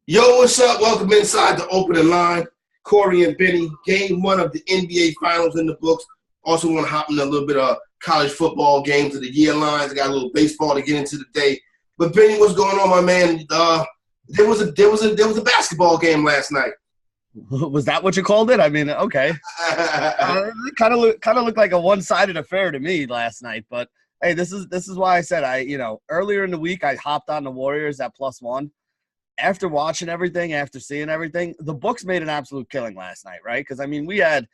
Yo, what's up? Welcome inside the opening line. Corey and Benny, game one of the NBA Finals in the books. Also want to hop in a little bit of college football games of the year lines. I got a little baseball to get into today. But Benny, what's going on, my man? There was a basketball game last night. Was that what you called it? I mean, okay. It kind of looked like a one-sided affair to me last night. But hey, this is why I said earlier in the week I hopped on the Warriors at +1. After watching everything, after seeing everything, the books made an absolute killing last night, right? Because, I mean, we had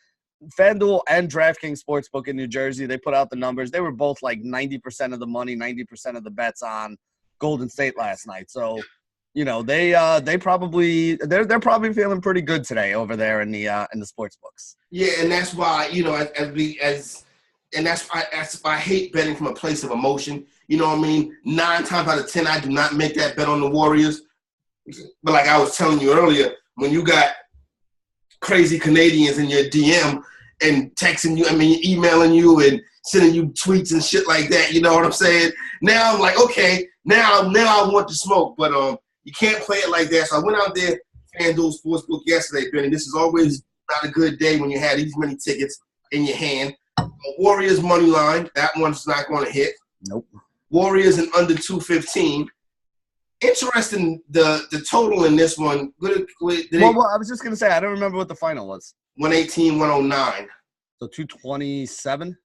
FanDuel and DraftKings Sportsbook in New Jersey. They put out the numbers. They were both like 90% of the money, 90% of the bets on Golden State last night. So, they're probably feeling pretty good today over there in the sports books. Yeah, and that's why, that's why I hate betting from a place of emotion. You know what I mean? 9 times out of 10, I do not make that bet on the Warriors. But like I was telling you earlier, when you got crazy Canadians in your DM and texting you, emailing you and sending you tweets and shit like that, you know what I'm saying? Now I'm like, okay, now I want to smoke, but you can't play it like that. So I went out there, FanDuel Sportsbook yesterday, Benny. This is always not a good day when you have these many tickets in your hand. Warriors money line, that one's not going to hit. Nope. Warriors in under 215. Interesting, the total in this one. Well, I was just going to say, I don't remember what the final was. 118-109. So 227?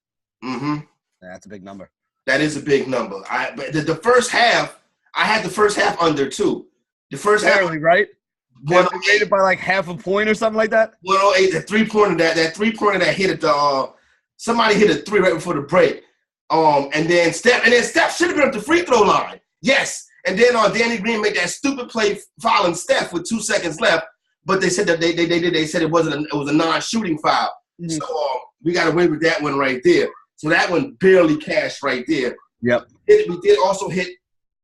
Mm-hmm. Yeah, that's a big number. That is a big number. But the first half, I had the first half under, too. The first Barely, half. Right? They rated by like half a point or something like that? 108, the three-pointer that hit at the somebody hit a three right before the break. And then Steph should have been at the free throw line. Yes. And then Danny Green made that stupid play fouling Steph with 2 seconds left, but they said that they said it was a non-shooting foul. Mm-hmm. So we got away with that one right there. So that one barely cashed right there. Yep. We also hit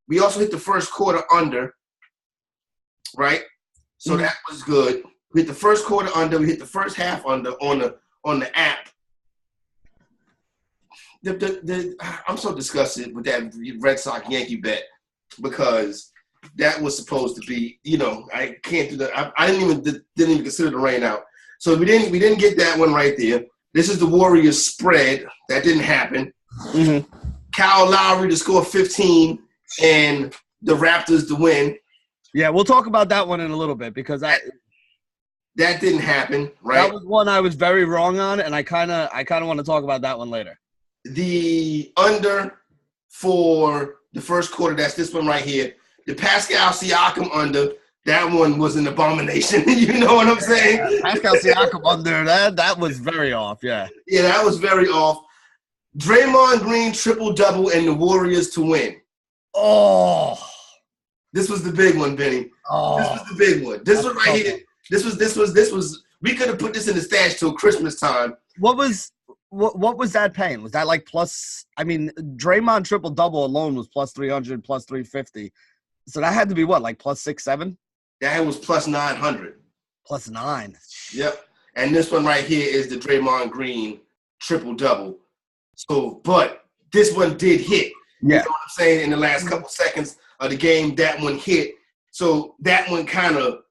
the first quarter under, right? So that was good. We hit the first quarter under. We hit the first half under on the app. I'm so disgusted with that Red Sox Yankee bet. Because that was supposed to be, I can't do that. I didn't even consider the rain out. So we didn't get that one right there. This is the Warriors spread. That didn't happen. Mm-hmm. Kyle Lowry to score 15 and the Raptors to win. Yeah, we'll talk about that one in a little bit because that didn't happen, right? That was one I was very wrong on, and I kind of want to talk about that one later. The under for the first quarter, that's this one right here. The Pascal Siakam under, that one was an abomination. You know what I'm saying? Yeah, Pascal Siakam under, that was very off, yeah. Yeah, that was very off. Draymond Green triple-double and the Warriors to win. Oh. This was the big one, Benny. Oh. This was the big one. This one right here. This was. We could have put this in the stash till Christmas time. What was that paying? Was that like plus – I mean, Draymond triple-double alone was plus 300, plus 350. So that had to be what, like plus 6, 7? That was plus 900. Plus 9. Yep. And this one right here is the Draymond Green triple-double. So, but this one did hit. Yeah. You know what I'm saying? In the last couple seconds of the game, that one hit. So that one kind of –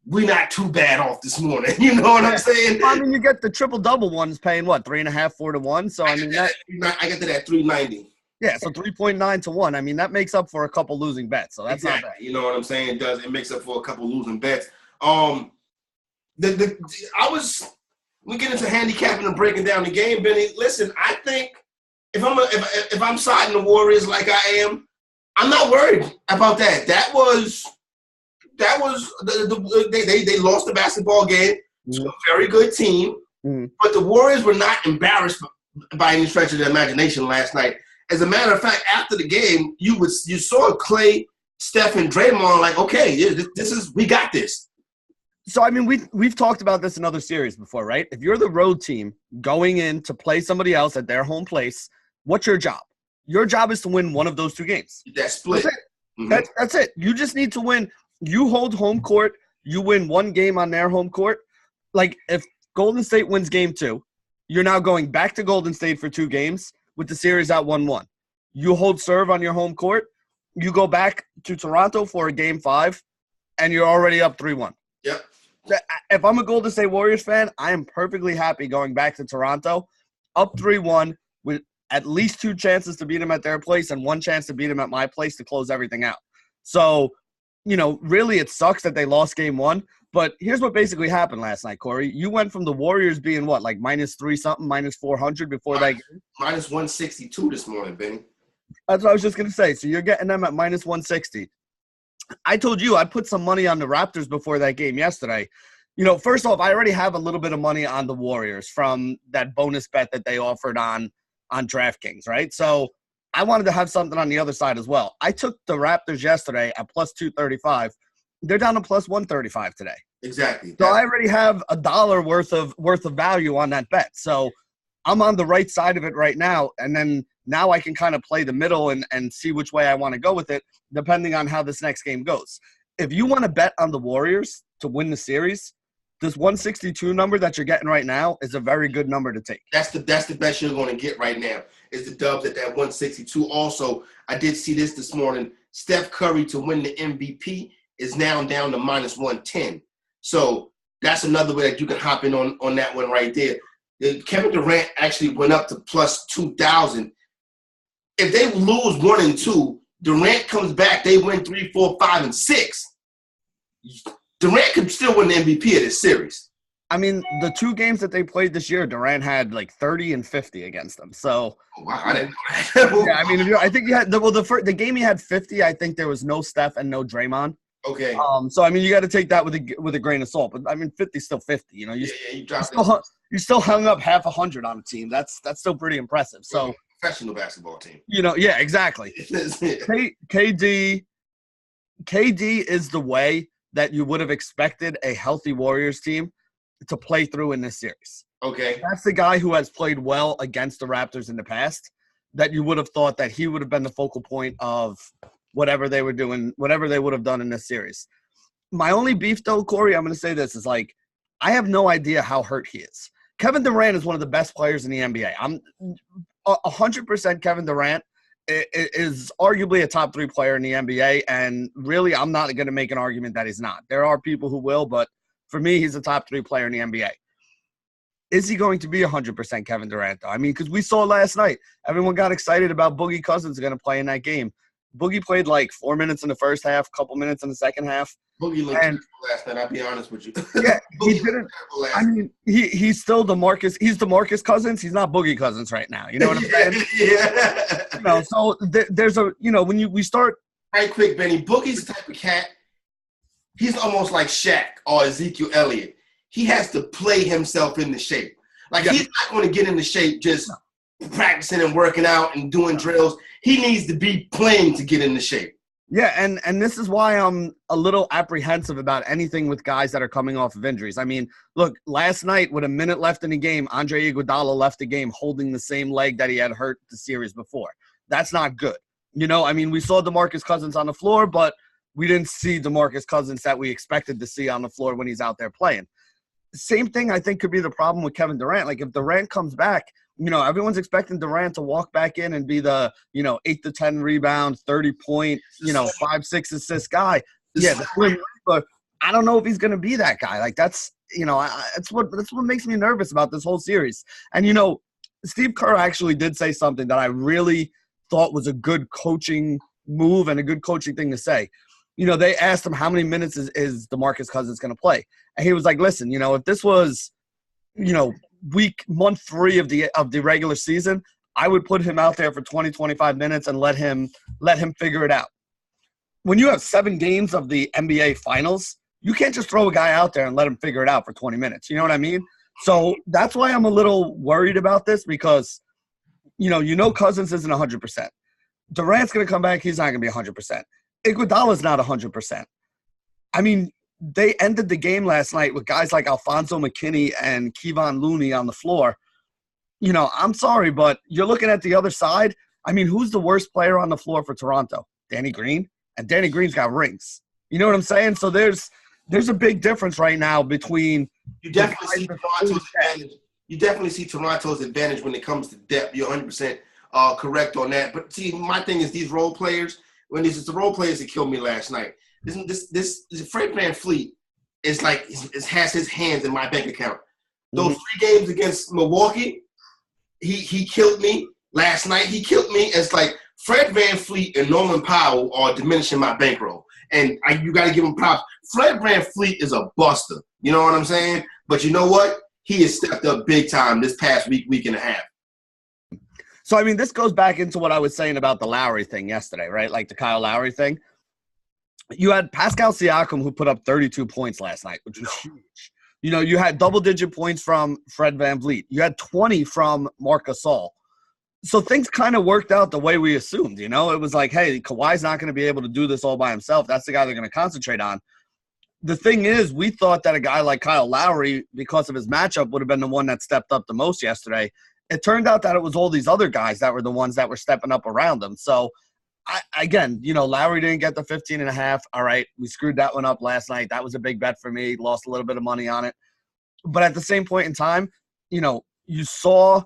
we're not too bad off this morning. You know what I'm saying? I mean, you get the triple-double ones paying, what, 3.5, 4 to 1? So, I mean, I get to that 390. Yeah, so 3.9 to 1. I mean, that makes up for a couple losing bets. So that's exactly. Not bad. You know what I'm saying? It makes up for a couple losing bets. We get into handicapping and breaking down the game, Benny. Listen, I think if I'm siding the Warriors like I am, I'm not worried about that. They lost the basketball game to a very good team, but the Warriors were not embarrassed by any stretch of the imagination last night. As a matter of fact, after the game, you saw Clay, Steph, and Draymond like, okay, we got this. So, I mean, we've talked about this in other series before, right? If you're the road team going in to play somebody else at their home place, what's your job? Your job is to win one of those two games. That split. That's it. That's it. You just need to win. You hold home court. You win one game on their home court. Like, if Golden State wins game 2, you're now going back to Golden State for 2 games with the series at 1-1. You hold serve on your home court. You go back to Toronto for a game 5. and you're already up 3-1. Yep. If I'm a Golden State Warriors fan, I am perfectly happy going back to Toronto, up 3-1 with at least 2 chances to beat them at their place and 1 chance to beat them at my place to close everything out. So, really it sucks that they lost game 1. But here's what basically happened last night, Corey. You went from the Warriors being what, like -3-something, -400 before that game? -162 this morning, Benny. That's what I was just going to say. So you're getting them at -160. I told you I'd put some money on the Raptors before that game yesterday. First off, I already have a little bit of money on the Warriors from that bonus bet that they offered on DraftKings, right? So I wanted to have something on the other side as well. I took the Raptors yesterday at +235. They're down to +135 today. Exactly. So I already have $1 worth of value on that bet. So I'm on the right side of it right now, and then now I can kind of play the middle and see which way I want to go with it, depending on how this next game goes. If you want to bet on the Warriors to win the series, this 162 number that you're getting right now is a very good number to take. That's the best you're going to get right now is the Dubs at that 162. Also, I did see this morning. Steph Curry to win the MVP is now down to -110. So that's another way that you can hop in on that one right there. Kevin Durant actually went up to +2,000. If they lose 1 and 2, Durant comes back, they win 3, 4, 5, and 6. Durant could still win the MVP of this series. I mean, the 2 games that they played this year, Durant had like 30 and 50 against them. So, wow, I didn't know that. Yeah, I mean, I think you had the game he had 50. I think there was no Steph and no Draymond. Okay. So I mean, you got to take that with a grain of salt. But I mean, 50 is still 50. You still hung up half 100 on a team. That's still pretty impressive. So professional basketball team. Yeah, exactly. KD is the way that you would have expected a healthy Warriors team to play through in this series. Okay. That's the guy who has played well against the Raptors in the past, that you would have thought that he would have been the focal point of whatever they were doing, whatever they would have done in this series. My only beef, though, Corey, I'm going to say this, is like, I have no idea how hurt he is. Kevin Durant is one of the best players in the NBA. I'm 100% Kevin Durant is arguably a top 3 player in the NBA, and really I'm not going to make an argument that he's not. There are people who will, but for me, he's a top 3 player in the NBA. Is he going to be 100% Kevin Durant, though? I mean, because we saw last night, everyone got excited about Boogie Cousins going to play in that game. Boogie played like 4 minutes in the first half, a couple minutes in the second half. Boogie looked terrible last night, I'll be honest with you. Yeah, he didn't. I mean, he's still DeMarcus. He's DeMarcus Cousins. He's not Boogie Cousins right now. You know what I'm saying? Yeah. So there's a, when we start. Right quick, Benny, Boogie's the type of cat, he's almost like Shaq or Ezekiel Elliott. He has to play himself into shape. Like, he's not going to get into shape just practicing and working out and doing drills. He needs to be playing to get into shape. Yeah, and this is why I'm a little apprehensive about anything with guys that are coming off of injuries. I mean, look, last night with a minute left in the game, Andre Iguodala left the game holding the same leg that he had hurt the series before. That's not good. I mean, we saw DeMarcus Cousins on the floor, but we didn't see DeMarcus Cousins that we expected to see on the floor when he's out there playing. Same thing I think could be the problem with Kevin Durant. Like, if Durant comes back, everyone's expecting Durant to walk back in and be the, 8 to 10 rebound, 30-point, 5-6 assist guy. Yeah, but I don't know if he's going to be that guy. Like, that's what makes me nervous about this whole series. And Steve Kerr actually did say something that I really thought was a good coaching move and a good coaching thing to say. They asked him how many minutes is DeMarcus Cousins going to play, and he was like, "Listen, if this was, month 3 of the regular season, I would put him out there for 20, 25 minutes and let him figure it out. When you have 7 games of the NBA Finals, you can't just throw a guy out there and let him figure it out for 20 minutes. You know what I mean? So that's why I'm a little worried about this because, Cousins isn't 100%. Durant's going to come back. He's not going to be 100%. Iguodala's not 100%. I mean, they ended the game last night with guys like Alfonso McKinney and Kevon Looney on the floor. I'm sorry, but you're looking at the other side. I mean, who's the worst player on the floor for Toronto? Danny Green? And Danny Green's got rings. You know what I'm saying? So there's a big difference right now between – You definitely see Toronto's advantage when it comes to depth. You're 100% correct on that. But see, my thing is these role players – when it's the role players that killed me last night. this Fred VanVleet is like has his hands in my bank account. Those 3 games against Milwaukee, he killed me. Last night he killed me. It's like Fred VanVleet and Norman Powell are diminishing my bankroll, and you got to give him props. Fred VanVleet is a buster. You know what I'm saying? But you know what? He has stepped up big time this past week and a half. So, I mean, this goes back into what I was saying about the Lowry thing yesterday, right? Like the Kyle Lowry thing. You had Pascal Siakam, who put up 32 points last night, which was huge. You know, you had double-digit points from Fred VanVleet. You had 20 from Marc Gasol. So things kind of worked out the way we assumed, you know? It was like, hey, Kawhi's not going to be able to do this all by himself. That's the guy they're going to concentrate on. The thing is, we thought that a guy like Kyle Lowry, because of his matchup, would have been the one that stepped up the most yesterday. It turned out that it was all these other guys that were the ones that were stepping up around him. So, again, you know, Lowry didn't get the 15.5. All right, we screwed that one up last night. That was a big bet for me. Lost a little bit of money on it. But at the same point in time, you know, you saw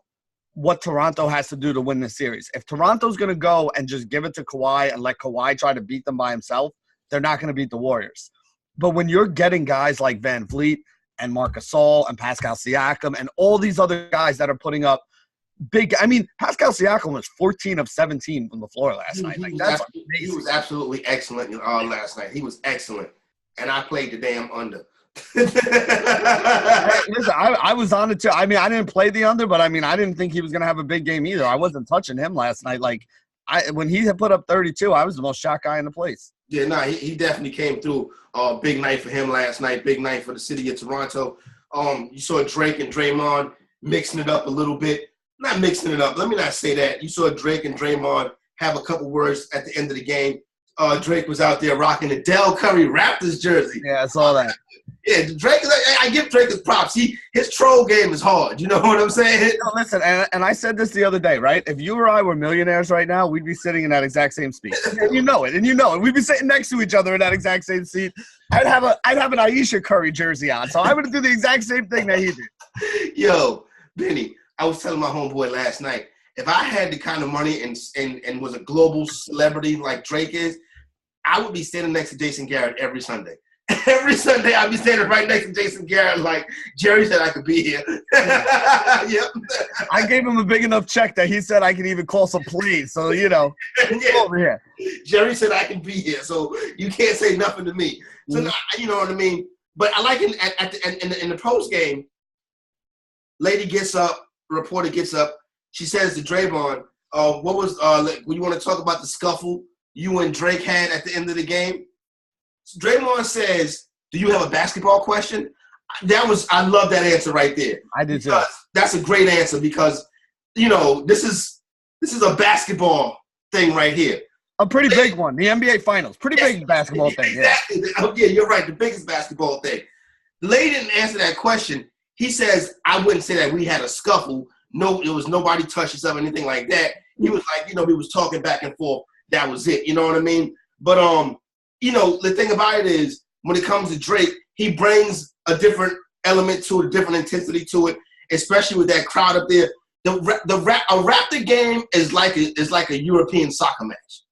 what Toronto has to do to win this series. If Toronto's going to go and just give it to Kawhi and let Kawhi try to beat them by himself, they're not going to beat the Warriors. But when you're getting guys like VanVleet and Marc Gasol and Pascal Siakam and all these other guys that are putting up big – I mean, Pascal Siakam was 14 of 17 from the floor last night. Like, that's amazing. He was absolutely excellent last night. He was excellent. And I played the damn under. Listen, I was on it too. I mean, I didn't play the under, but I mean, I didn't think he was going to have a big game either. I wasn't touching him last night. Like, when he had put up 32, I was the most shocked guy in the place. Yeah, no, he definitely came through. Big night for him last night. Big night for the city of Toronto. You saw Drake and Draymond mixing it up a little bit. Not mixing it up. Let me not say that. You saw Drake and Draymond have a couple words at the end of the game. Drake was out there rocking the Del Curry Raptors jersey. Yeah, I saw that. Yeah, Drake. I give Drake his props. His troll game is hard. You know what I'm saying? No, listen, and I said this the other day, right? If you or I were millionaires right now, we'd be sitting in that exact same seat. And you know it. We'd be sitting next to each other in that exact same seat. I'd have an Ayesha Curry jersey on, so I would do the exact same thing that he did. Yo, Benny, I was telling my homeboy last night, if I had the kind of money and was a global celebrity like Drake is, I would be standing next to Jason Garrett every Sunday. Every Sunday, I'd be standing right next to Jason Garrett like, Jerry said I could be here. Yep. I gave him a big enough check that he said I could even call some plays. So, you know, yeah. Over here. Jerry said I can be here, so you can't say nothing to me. So, you know what I mean? But I like in the post game, lady gets up, reporter gets up. She says to Draymond, what was when you want to talk about the scuffle you and Drake had at the end of the game? So Draymond says, do you have a basketball question? I love that answer right there. I did too. That's a great answer because, you know, this is a basketball thing right here. A pretty big one. The NBA Finals. Pretty big basketball thing. Exactly. Yeah, you're right. The biggest basketball thing. The lady didn't answer that question. He says, I wouldn't say that we had a scuffle. No, it was nobody touched us up or anything like that. He was like, you know, we was talking back and forth. That was it. You know what I mean? But, you know, the thing about it is when it comes to Drake, he brings a different element to it, a different intensity to it, especially with that crowd up there. A Raptor game is like a European soccer match.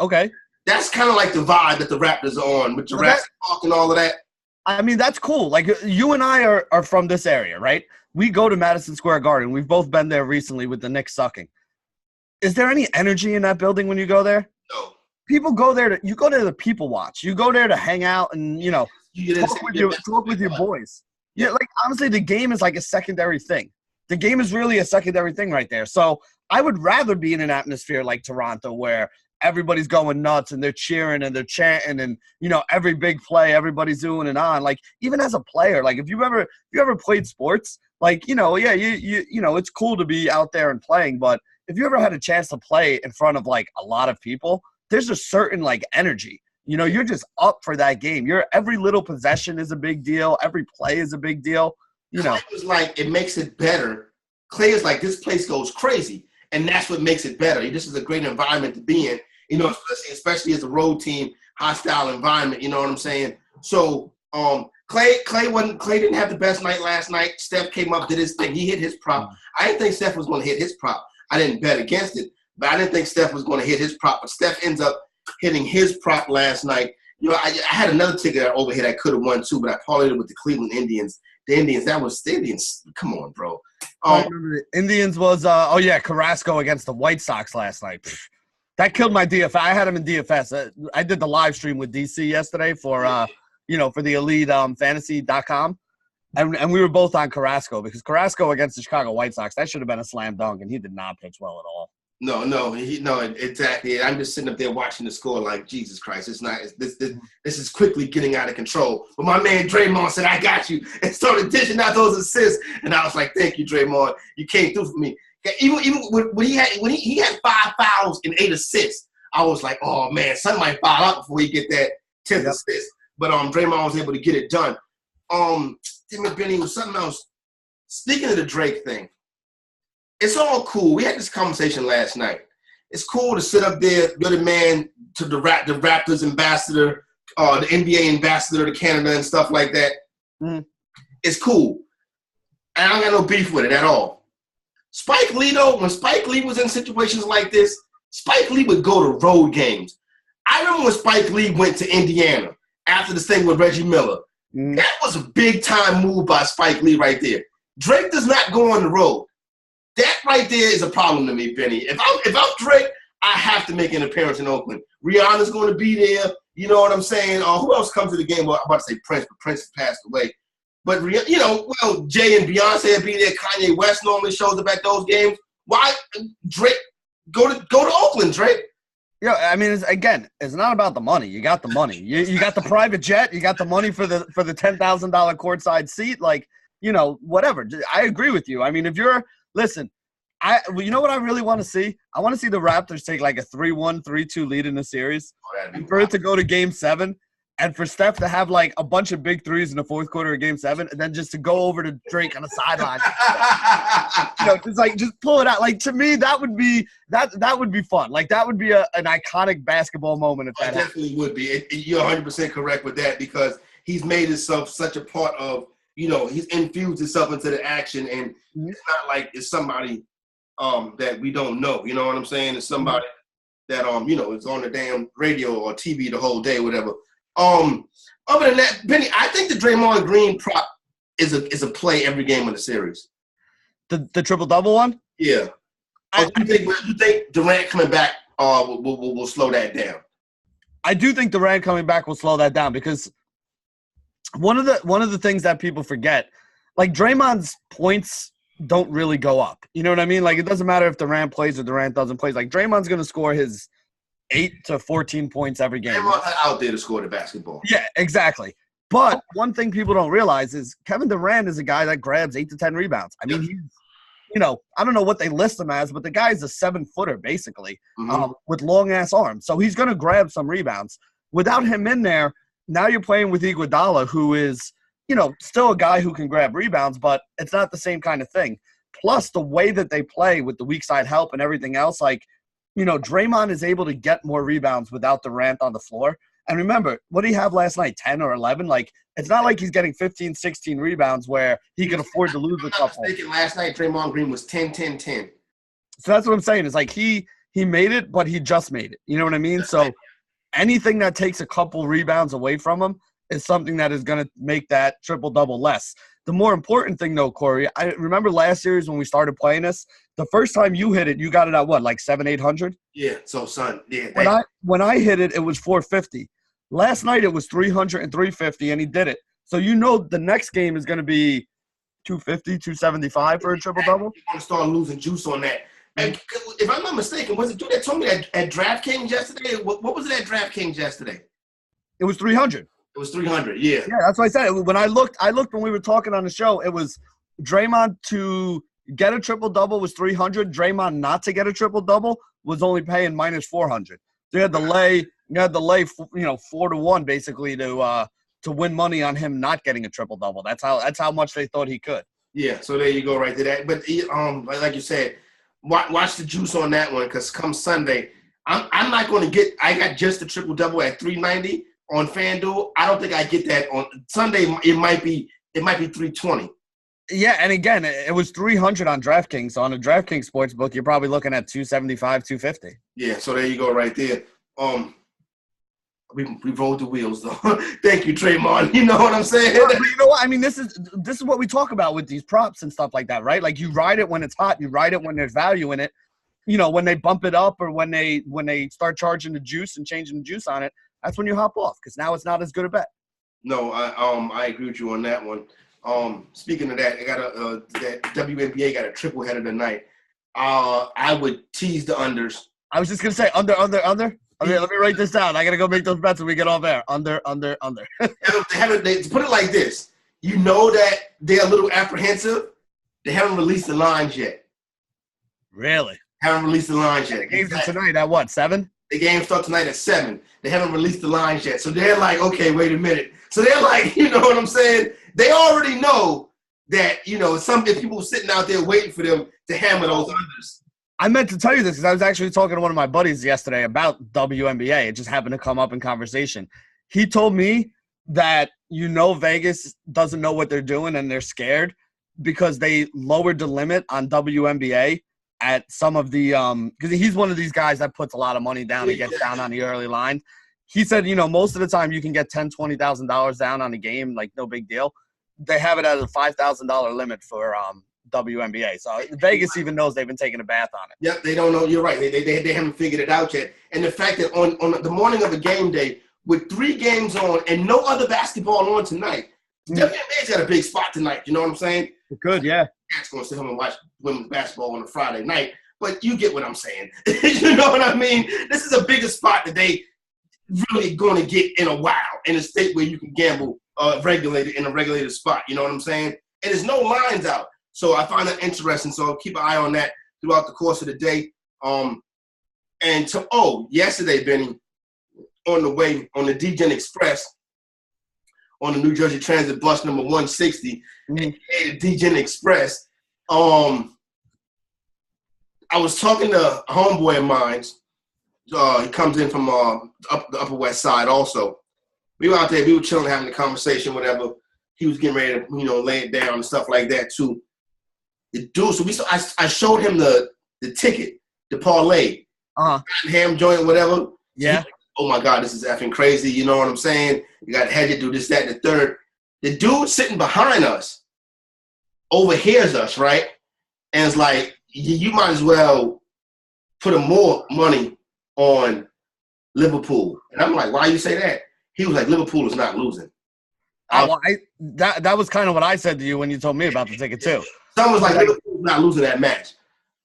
Okay. That's kind of like the vibe that the Raptors are on with Jurassic Park and all of that. I mean, that's cool. Like, you and I are from this area, right? We go to Madison Square Garden. We've both been there recently with the Knicks sucking. Is there any energy in that building when you go there? No. People go there you go there to people watch. You go there to hang out and, you know, talk with your boys. Yeah, like, honestly, the game is like a secondary thing. The game is really a secondary thing right there. So I would rather be in an atmosphere like Toronto where everybody's going nuts and they're cheering and they're chanting and, you know, every big play, everybody's doing it on. Like, even as a player, like, if you ever played sports, like, you know, yeah, you know, it's cool to be out there and playing, but if you ever had a chance to play in front of, like, a lot of people, there's a certain, like, energy. You know, you're just up for that game. Every little possession is a big deal. Every play is a big deal. You know, Clay was like, it makes it better. Clay is like, this place goes crazy, and that's what makes it better. This is a great environment to be in. You know, especially as a road team, hostile environment. You know what I'm saying? So, Clay didn't have the best night last night. Steph came up, did his thing. He hit his prop. I didn't think Steph was going to hit his prop. I didn't bet against it, but I didn't think Steph was going to hit his prop. But Steph ends up hitting his prop last night. I had another ticket over here that could have won too, but I parlayed it with the Cleveland Indians. The Indians. Come on, bro. I remember the Indians was Carrasco against the White Sox last night. Pfft, that killed my DFS. I had him in DFS. I did the live stream with DC yesterday for for the Elite Fantasy.com. And we were both on Carrasco because Carrasco against the Chicago White Sox, that should have been a slam dunk, and he did not pitch well at all. No, exactly. I'm just sitting up there watching the score like, Jesus Christ, this is quickly getting out of control. But my man Draymond said, I got you, and started dishing out those assists. And I was like, thank you, Draymond. You came through for me. Even when he had 5 fouls and 8 assists, I was like, oh man, something might foul out before he get that 10th assist. But Draymond was able to get it done. Tim and Benny was something else. Speaking of the Drake thing, it's all cool. We had this conversation last night. It's cool to sit up there, you're the man to the Raptors ambassador, the NBA ambassador to Canada and stuff like that. Mm. It's cool. And I don't got no beef with it at all. Spike Lee, though, when Spike Lee was in situations like this, Spike Lee would go to road games. I remember when Spike Lee went to Indiana after this thing with Reggie Miller. Mm. That was a big-time move by Spike Lee right there. Drake does not go on the road. That right there is a problem to me, Benny. If I'm Drake, I have to make an appearance in Oakland. Rihanna's going to be there. You know what I'm saying? Who else comes to the game? Well, I'm about to say Prince, but Prince passed away. But, Jay and Beyonce will be there. Kanye West normally shows up at those games. Why, Drake, go to Oakland, Drake? Yeah, I mean, it's not about the money. You got the money. You got the private jet. You got the money for the $10,000 courtside seat. Like, whatever. I agree with you. I mean, listen, you know what I really want to see? I want to see the Raptors take like a 3-1, 3-2 lead in the series. And for it to go to Game 7 and for Steph to have like a bunch of big threes in the fourth quarter of Game 7 and then just to go over to Drake on the sideline. just pull it out. Like, to me, that would be fun. Like, that would be an iconic basketball moment if that definitely would be. You're 100% correct with that because he's made himself such a part of, he's infused himself into the action, and it's not like it's somebody that we don't know. You know what I'm saying? It's somebody that is on the damn radio or TV the whole day, whatever. Other than that, Benny, I think the Draymond Green prop is a play every game of the series. The triple-double one? Yeah. Do you think Durant coming back will slow that down? I do think Durant coming back will slow that down because one of the things that people forget, like Draymond's points don't really go up. You know what I mean? Like, it doesn't matter if Durant plays or Durant doesn't play. Like, Draymond's going to score his 8 to 14 points every game. Draymond's out there to score the basketball. Yeah, exactly. But one thing people don't realize is Kevin Durant is a guy that grabs 8 to 10 rebounds. I mean, he's, I don't know what they list him as, but the guy's a 7-footer basically, with long-ass arms. So he's going to grab some rebounds. Without him in there, now you're playing with Iguodala, who is, still a guy who can grab rebounds, but it's not the same kind of thing. Plus, the way that they play with the weak side help and everything else, like, Draymond is able to get more rebounds without Durant on the floor. And remember, what did he have last night, 10 or 11? Like, it's not like he's getting 15, 16 rebounds where he can afford to lose a couple. Last night, Draymond Green was 10, 10, 10. So that's what I'm saying. It's like he made it, but he just made it. You know what I mean? So anything that takes a couple rebounds away from him is something that is going to make that triple-double less. The more important thing, though, Corey, I remember last series when we started playing this, the first time you hit it, you got it at what, like 700-800? Yeah, so, son, yeah. When I hit it, it was 450. Last night, it was 300 and 350, and he did it. So the next game is going to be 250, 275 for a triple-double? You're going to start losing juice on that. And if I'm not mistaken, was it dude that told me that at DraftKings yesterday? What was it at DraftKings yesterday? It was 300. It was 300, yeah. Yeah, that's what I said. When I looked when we were talking on the show, it was Draymond to get a triple-double was 300. Draymond not to get a triple-double was only paying minus 400. So you had to lay 4-1 basically to win money on him not getting a triple-double. That's how much they thought he could. Yeah, so there you go right to that. But like you said, watch the juice on that one because come Sunday, I'm not going to get – I got just the triple-double at 390 on FanDuel. I don't think I get that on Sunday. It might be 320. Yeah, and again, it was 300 on DraftKings. So on a DraftKings sportsbook, you're probably looking at 275, 250. Yeah, so there you go right there. We rolled the wheels, though. Thank you, Draymond. You know what I'm saying? But you know what? I mean, this is what we talk about with these props and stuff like that, right? Like you ride it when it's hot, you ride it when there's value in it. You know, when they bump it up or when they start charging the juice and changing the juice on it, that's when you hop off because now it's not as good a bet. No, I agree with you on that one. Speaking of that, I got that WNBA got a triple header tonight. I would tease the unders. I was just gonna say under. Okay, let me write this down. I gotta go make those bets when we get off air. Under. They put it like this. You know that they're a little apprehensive. They haven't released the lines yet. Really? Haven't released the lines yet. The game's tonight at what, 7? The game starts tonight at 7. They haven't released the lines yet. So they're like, okay, wait a minute. So they're like, you know what I'm saying? They already know that, you know, some people sitting out there waiting for them to hammer those unders. I meant to tell you this because I was actually talking to one of my buddies yesterday about WNBA. It just happened to come up in conversation. He told me that, you know, Vegas doesn't know what they're doing and they're scared because they lowered the limit on WNBA at some of the because he's one of these guys that puts a lot of money down and gets down on the early line. He said, you know, most of the time you can get $10,000, $20,000 down on a game, like no big deal. They have it at a $5,000 limit for WNBA. So Vegas even knows they've been taking a bath on it. Yep, they don't know. You're right. They haven't figured it out yet. And the fact that on the morning of a game day with 3 games on and no other basketball on tonight, WNBA's got a big spot tonight. You know what I'm saying? Good, yeah. Cat's going to sit home and watch women's basketball on a Friday night, but you get what I'm saying. You know what I mean? This is a bigger spot that they really going to get in a while in a state where you can gamble regulated in a regulated spot. You know what I'm saying? And there's no lines out. So I find that interesting. So keep an eye on that throughout the course of the day. Yesterday, Benny, on the way on the DGen Express, on the New Jersey Transit bus number 160, the DGen Express. I was talking to a homeboy of mine. He comes in from the Upper West Side also. We were out there. We were chilling, having a conversation, whatever. He was getting ready to, you know, lay it down and stuff like that too. The dude, I showed him the ticket, the parlay, ham joint, whatever. Yeah. Oh my God, this is effing crazy. You know what I'm saying? You got to hedge it, do this, that, and the third. The dude sitting behind us overhears us, right? And it's like, you might as well put more money on Liverpool. And I'm like, why you say that? He was like, Liverpool is not losing. That was kind of what I said to you when you told me about the ticket too. Someone was like, Liverpool's not losing that match.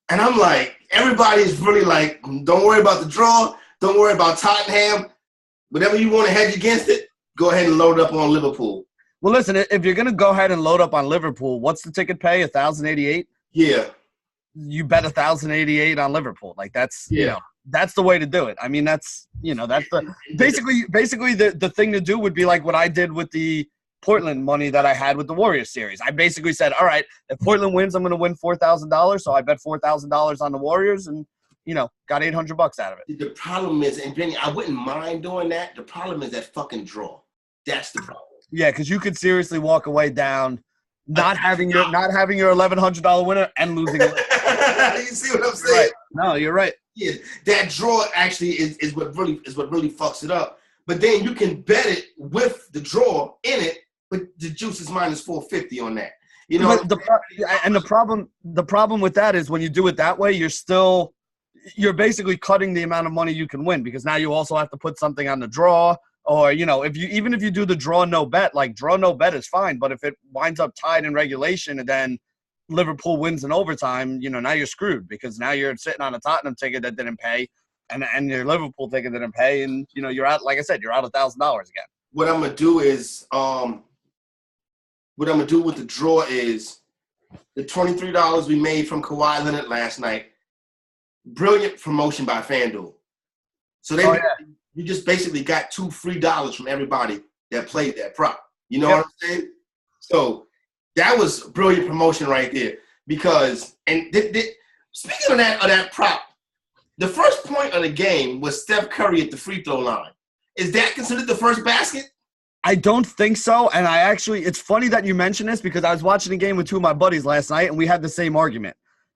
And I'm like, everybody's really like, don't worry about the draw. Don't worry about Tottenham. Whatever you want to hedge against it, go ahead and load up on Liverpool. Well, listen, if you're going to go ahead and load up on Liverpool, what's the ticket pay? $1,088? Yeah. You bet $1,088 on Liverpool. Like that's, you know, that's the way to do it. I mean, that's, you know, that's the basically the thing to do would be like what I did with the Portland money that I had with the Warriors series. I basically said, all right, if Portland wins, I'm going to win $4,000. So I bet $4,000 on the Warriors and, you know, got $800 out of it. The problem is, and Benny, I wouldn't mind doing that. The problem is that fucking draw. That's the problem. Yeah, because you could seriously walk away down not having your $1,100 winner and losing it. You see what I'm saying? Right. No, you're right. Yeah, that draw actually is what really fucks it up. But then you can bet it with the draw in it, but the juice is minus 450 on that. You know, the problem with that is when you do it that way, you're basically cutting the amount of money you can win because now you also have to put something on the draw. Or, you know, if you do the draw no bet, like draw no bet is fine. But if it winds up tied in regulation and then Liverpool wins in overtime, you know, now you're screwed because now you're sitting on a Tottenham ticket that didn't pay and your Liverpool ticket didn't pay. And, you know, you're out, like I said, you're out $1,000 again. What I'm going to do is, what I'm going to do with the draw is the $23 we made from Kawhi Leonard last night. Brilliant promotion by FanDuel. So you just basically got $2 free from everybody that played that prop. You know what I'm saying? So that was brilliant promotion right there. Because speaking of that prop, the first point of the game was Steph Curry at the free throw line. Is that considered the first basket? I don't think so. And it's funny that you mentioned this because I was watching a game with 2 of my buddies last night and we had the same argument.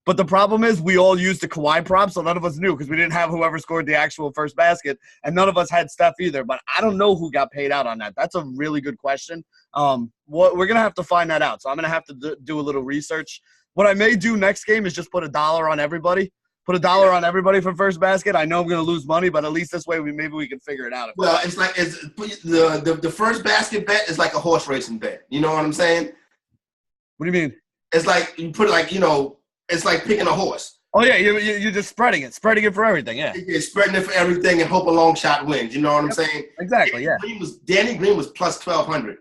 But the problem is we all used the Kawhi prop, so none of us knew because we didn't have whoever scored the actual first basket, and none of us had Steph either. But I don't know who got paid out on that. That's a we're going to have to find that out. So I'm going to have to do a little research. What I may do next game is just put $1 on everybody. Put $1 on everybody for first basket. I know I'm going to lose money, but at least this way maybe we can figure it out. Well, it's like the first basket bet is like a horse racing bet. You know what I'm saying? What do you mean? It's like you put it like, it's like picking a horse. Oh, yeah, you're just spreading it for everything, yeah. You're spreading it for everything and hope a long shot wins. You know what I'm saying? Exactly, yeah. Danny Green was plus 1,200.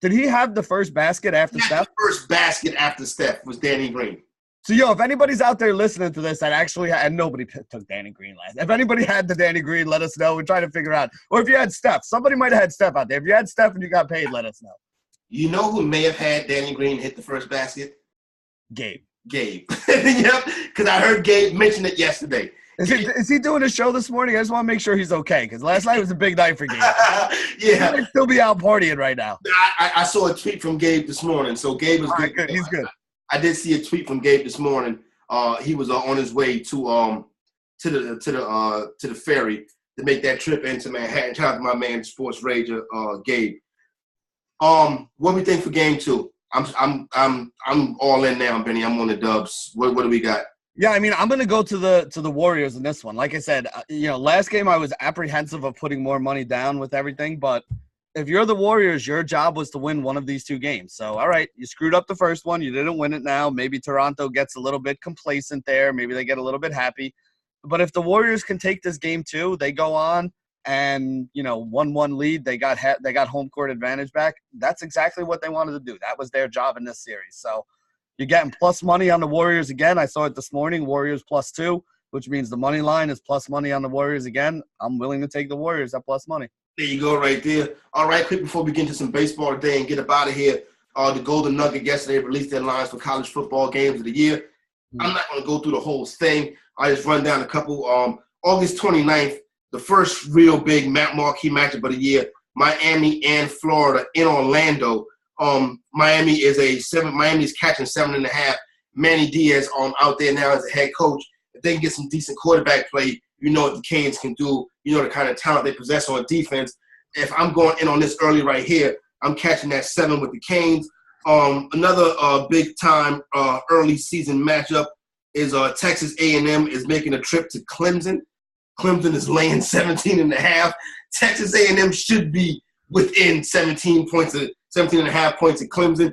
Did he have the first basket after Steph? The first basket after Steph was Danny Green. So, if anybody's out there listening to this that actually – and nobody took Danny Green last. If anybody had the Danny Green, let us know. We're trying to figure out. Or if you had Steph. Somebody might have had Steph out there. If you had Steph and you got paid, let us know. You know who may have had Danny Green hit the first basket? Gabe. Yep, because I heard Gabe mention it yesterday. Is he doing a show this morning? I just want to make sure he's okay because last night was a big night for Gabe. Yeah. He might still be out partying right now. I saw a tweet from Gabe this morning, so Gabe is good. Good. He's good. I did see a tweet from Gabe this morning. He was on his way to the ferry to make that trip into Manhattan. Shout out to my man, Sports Rager, Gabe. What do we think for game 2? I'm all in now, Benny. I'm on the Dubs. What do we got? Yeah, I mean, I'm going to go to the Warriors in this one. Like I said, last game I was apprehensive of putting more money down with everything, but if you're the Warriors, your job was to win one of these 2 games. So, all right, you screwed up the first one. You didn't win it now. Maybe Toronto gets a little bit complacent there. Maybe they get a little bit happy. But if the Warriors can take this game 2, they go on and, 1-1 lead. They got home court advantage back. That's exactly what they wanted to do. That was their job in this series. So you're getting plus money on the Warriors again. I saw it this morning, Warriors +2, which means the money line is plus money on the Warriors again. I'm willing to take the Warriors at plus money. There you go right there. All right, quick before we get into some baseball today and get up out of here, the Golden Nugget yesterday released their lines for college football games of the year. I'm not going to go through the whole thing. I just run down a couple. August 29th, the first real big marquee matchup of the year, Miami and Florida in Orlando. Miami is catching 7.5. Manny Diaz out there now as a head coach. If they can get some decent quarterback play, you know what the Canes can do. You know the kind of talent they possess on defense. If I'm going in on this early right here, I'm catching that 7 with the Canes. Another big-time early season matchup is Texas A&M is making a trip to Clemson. Clemson is laying 17.5. Texas A&M should be within 17.5 points of Clemson.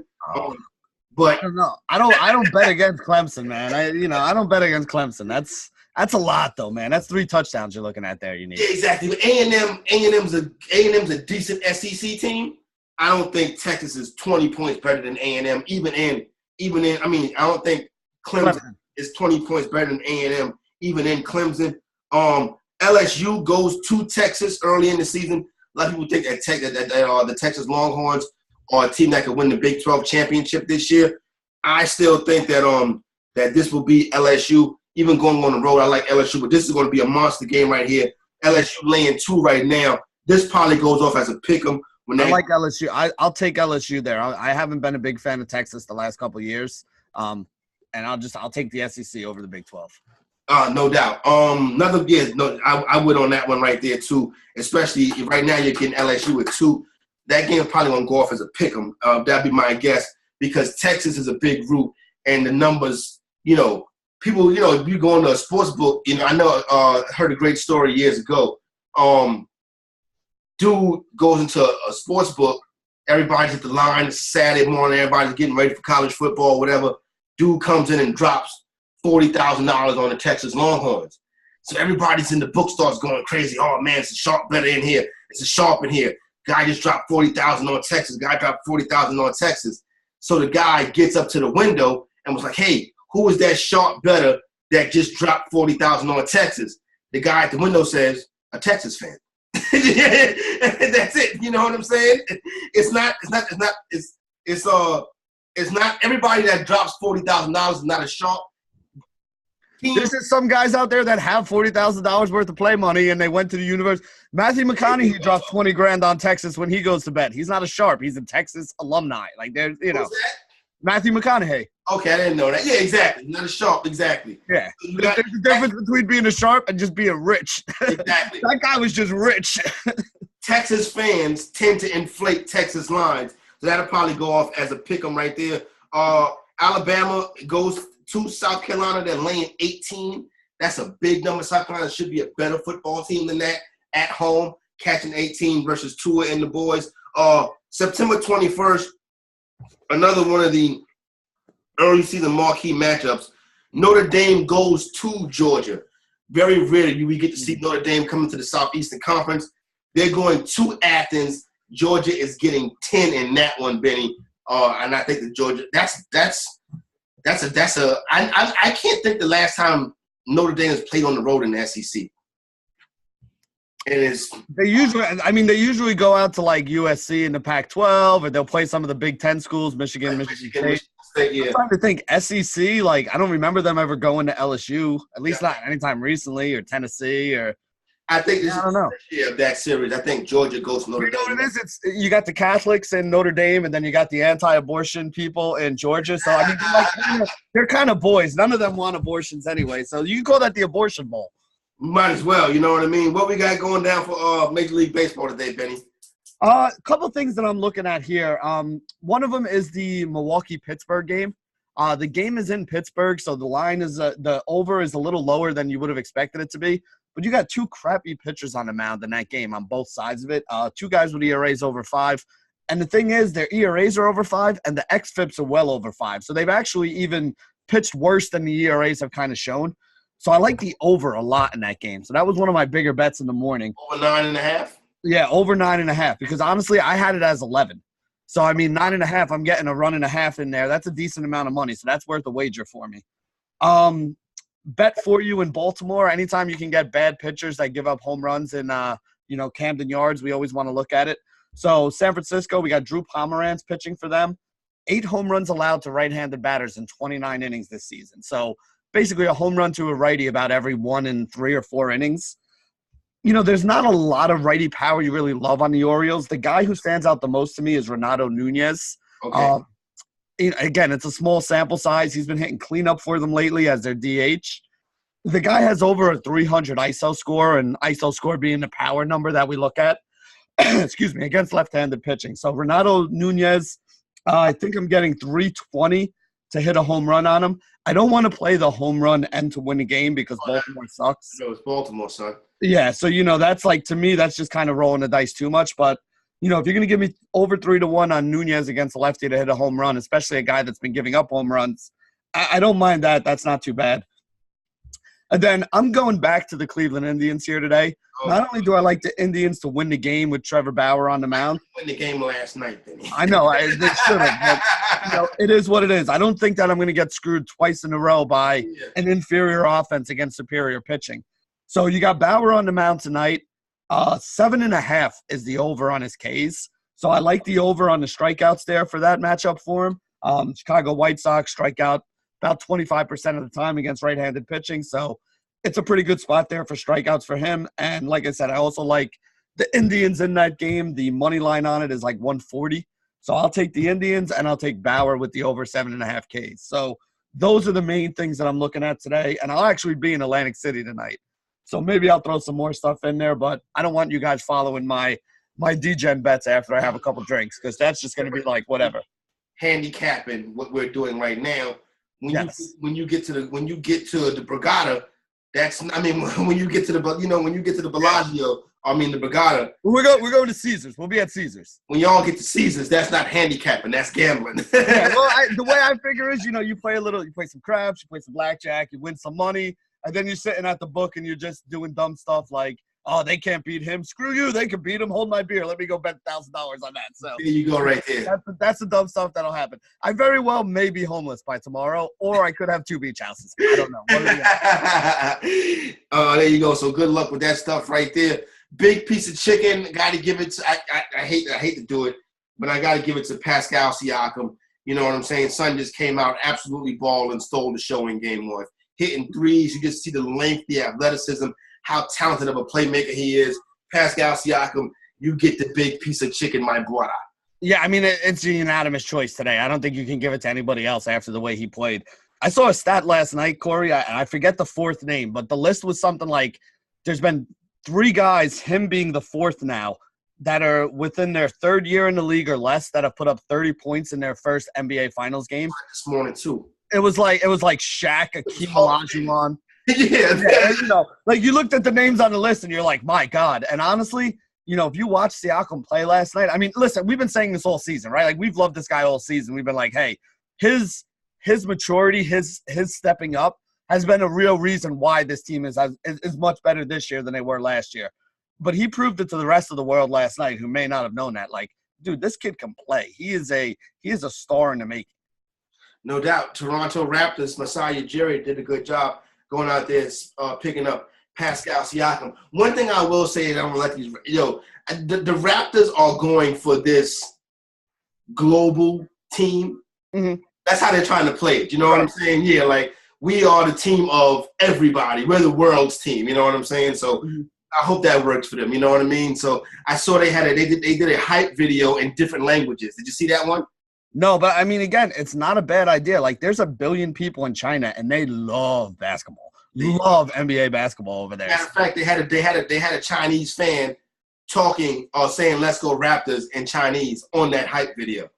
But I don't know. I don't bet against Clemson, man. I don't bet against Clemson. That's a lot, though, man. That's 3 touchdowns you're looking at there. You need. Yeah, exactly. But A&M's a decent SEC team. I don't think Texas is 20 points better than A&M. I don't think Clemson is 20 points better than A&M, even in Clemson. LSU goes to Texas early in the season. A lot of people think that the Texas Longhorns are a team that could win the Big 12 championship this year. I still think that this will be LSU. Even going on the road, I like LSU, but this is going to be a monster game right here. LSU laying 2 right now. This probably goes off as a pick 'em. I like LSU. I'll take LSU there. I haven't been a big fan of Texas the last couple of years, and I'll take the SEC over the Big 12. No doubt. I would on that one right there too. Especially right now, you're getting LSU at 2. That game is probably going to go off as a pick 'em. That'd be my guess because Texas is a big route, and the numbers, people, if you go into a sports book, I know heard a great story years ago. Dude goes into a sports book. Everybody's at the line. It's Saturday morning. Everybody's getting ready for college football, whatever. Dude comes in and drops $40,000 on the Texas Longhorns. So everybody's in the book starts going crazy. Oh, man, it's a sharp bet in here. It's a sharp in here. Guy just dropped $40,000 on Texas. Guy dropped $40,000 on Texas. So the guy gets up to the window and was like, hey, who is that sharp better that just dropped $40,000 on Texas? The guy at the window says, a Texas fan. That's it. You know what I'm saying? It's not everybody that drops $40,000 is not a sharp. There's just some guys out there that have $40,000 worth of play money and they went to the university. Matthew McConaughey drops $20,000 on Texas when he goes to bet. He's not a sharp. He's a Texas alumni. Like there's, Matthew McConaughey. Okay, I didn't know that. Yeah, exactly. Not a sharp, exactly. Yeah. There's a difference between being a sharp and just being rich. Exactly. That guy was just rich. Texas fans tend to inflate Texas lines. So that'll probably go off as a pick 'em right there. Alabama goes to South Carolina. They're laying 18. That's a big number. South Carolina should be a better football team than that at home, catching 18 versus Tua and the boys. September 21st, another one of the early season marquee matchups. Notre Dame goes to Georgia. Very rarely we get to see Notre Dame coming to the Southeastern Conference. They're going to Athens. Georgia is getting 10 in that one, Benny. And I think that Georgia, I can't think the last time Notre Dame has played on the road in the SEC. They usually go out to like USC in the Pac-12, or they'll play some of the Big Ten schools, Michigan State. Yeah. I'm trying to think SEC. Like I don't remember them ever going to LSU, at least not anytime recently, or Tennessee, or. I think this I don't know. is the first year of that series. I think Georgia goes to Notre Dame. You know what it is? You got the Catholics in Notre Dame, and then you got the anti-abortion people in Georgia. So I mean, they're kind of boys. None of them want abortions anyway. So you can call that the abortion bowl. Might as well. You know what I mean? What we got going down for Major League Baseball today, Benny? A couple things that I'm looking at here. One of them is the Milwaukee-Pittsburgh game. The game is in Pittsburgh, so the line is the over is a little lower than you would have expected it to be. But you got two crappy pitchers on the mound in that game on both sides of it. Two guys with ERAs over 5. And the thing is, their ERAs are over 5, and the xFIPs are well over 5. So they've actually even pitched worse than the ERAs have kind of shown. So I like the over a lot in that game. So that was one of my bigger bets in the morning. Over 9.5? Yeah, over 9.5. Because honestly, I had it as 11. So I mean, 9.5. I'm getting a run and a half in there. That's a decent amount of money. So that's worth a wager for me. Bet for you in Baltimore. Anytime you can get bad pitchers that give up home runs in Camden Yards, we always want to look at it. So San Francisco, we got Drew Pomeranz pitching for them. 8 home runs allowed to right-handed batters in 29 innings this season. So basically a home run to a righty about every 1 in 3 or 4 innings. There's not a lot of righty power you really love on the Orioles. The guy who stands out the most to me is Renato Nunez. Okay. Again, it's a small sample size. He's been hitting cleanup for them lately as their DH. The guy has over a 300 ISO score, and ISO score being the power number that we look at, against left-handed pitching. So Renato Nunez, I think I'm getting 320 to hit a home run on him. I don't want to play the home run and to win the game because Baltimore sucks. No, it's Baltimore, son. Yeah, so, that's like, to me, that's just kind of rolling the dice too much. But, if you're going to give me over 3-1 on Nunez against a lefty to hit a home run, especially a guy that's been giving up home runs, I don't mind that. That's not too bad. And then I'm going back to the Cleveland Indians here today. Not only do I like the Indians to win the game with Trevor Bauer on the mound. Win the game last night, then. I know. They should have. But, it is what it is. I don't think that I'm going to get screwed twice in a row by an inferior offense against superior pitching. So you got Bauer on the mound tonight. 7.5 is the over on his Ks. So I like the over on the strikeouts there for that matchup for him. Chicago White Sox strike out about 25% of the time against right-handed pitching. So it's a pretty good spot there for strikeouts for him. And like I said, I also like the Indians in that game. The money line on it is like 140. So I'll take the Indians and I'll take Bauer with the over 7.5 Ks. So those are the main things that I'm looking at today. And I'll actually be in Atlantic City tonight. So maybe I'll throw some more stuff in there, but I don't want you guys following my DGen bets after I have a couple drinks because that's just going to be like whatever. Handicapping what we're doing right now. When you get to the Borgata, when you get to the Bellagio, the Borgata. We're going to Caesars. We'll be at Caesars. When y'all get to Caesars, that's not handicapping. That's gambling. The way I figure is, you play you play some craps, you play some blackjack, you win some money. And then you're sitting at the book and you're just doing dumb stuff like, oh, they can't beat him. Screw you. They can beat him. Hold my beer. Let me go bet $1,000 on that. So there you go right there. That's the dumb stuff that'll happen. I very well may be homeless by tomorrow, or I could have 2 beach houses. I don't know. There you go. So good luck with that stuff right there. Big piece of chicken. Got to give it to – I hate to do it, but I got to give it to Pascal Siakam. You know what I'm saying? Son just came out, absolutely balled and stole the show in game 1. Hitting threes, you just see the length, the athleticism, how talented of a playmaker he is. Pascal Siakam, you get the big piece of chicken, my brother. Yeah, I mean, it's a unanimous choice today. I don't think you can give it to anybody else after the way he played. I saw a stat last night, Corey. I forget the fourth name, but the list was something like there's been 3 guys, him being the fourth now, that are within their 3rd year in the league or less that have put up 30 points in their first NBA Finals game. This morning, too. It was like Shaq, Akeem Olajuwon. Yeah. You know, like you looked at the names on the list and you're like, my God. And honestly, you know, if you watched Siakam play last night, I mean, listen, we've been saying this all season, right? Like we've loved this guy all season. We've been like, hey, his maturity, his stepping up has been a real reason why this team is much better this year than they were last year. But he proved it to the rest of the world last night who may not have known that. Like, dude, this kid can play. He is a star in the making. No doubt. Toronto Raptors, Masai Ujiri did a good job going out there picking up Pascal Siakam. One thing I will say, and I'm going to let these – the Raptors are going for this global team. Mm-hmm. That's how they're trying to play it. You know what I'm saying? Yeah, like we are the team of everybody. We're the world's team. You know what I'm saying? So I hope that works for them. You know what I mean? So I saw they did a hype video in different languages. Did you see that one? No, but I mean, again, it's not a bad idea. Like, there's 1 billion people in China, and they love basketball. Love NBA basketball over there. Matter of fact, they had a Chinese fan talking or saying "Let's go Raptors" in Chinese on that hype video.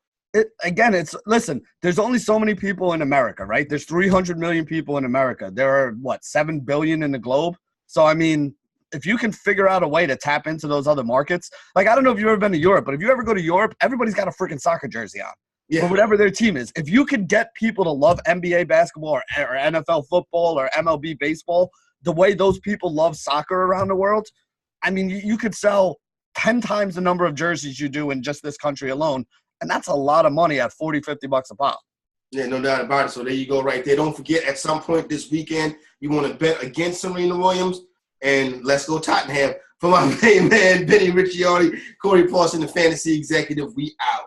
Listen, there's only so many people in America, right? There's 300 million people in America. There are, 7 billion in the globe? So, I mean, if you can figure out a way to tap into those other markets, like, I don't know if you've ever been to Europe, but if you ever go to Europe, everybody's got a freaking soccer jersey on. Yeah. Or whatever their team is. If you can get people to love NBA basketball or NFL football or MLB baseball the way those people love soccer around the world, I mean, you could sell 10 times the number of jerseys you do in just this country alone, and that's a lot of money at $40, $50 a pop. Yeah, no doubt about it. So there you go right there. Don't forget, at some point this weekend, you want to bet against Serena Williams, and let's go Tottenham. For my main man, Benny Ricciardi, Corey Parson, the fantasy executive, we out.